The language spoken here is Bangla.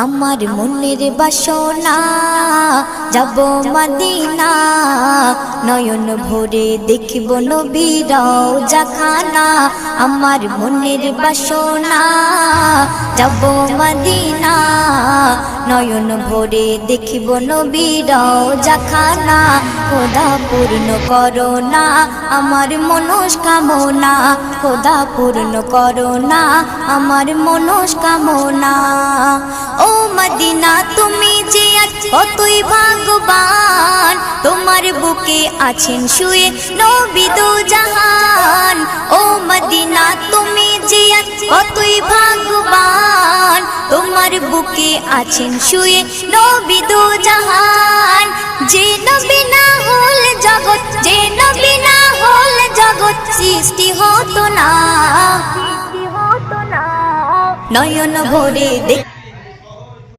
আমার মনের বাসনা যাব মদিনা নয়ন ভরে দেখিব নবীর রওজাখানা আমার মনের বাসনা যাব মদিনা নয়ন ভরে দেখিব নবীর রওজাখানা খোদা পূর্ণ করো না আমার মনস্কামনা খোদা পূর্ণ করো না আমার মনস্কামনা ও মদিনা তুমি যে কতই ভাগ্যবান তোমার বুকে আছেন শুয়ে নবী দো জাহান ও মদিনা তুমি যে কতই ভাগ্যবান তোমার বুকে আছেন শুয়ে নবী দো জাহান যে নবী না হল জগৎ যে নবী না হল জগৎ সৃষ্টি হতো না নয়ন ভরে দেখ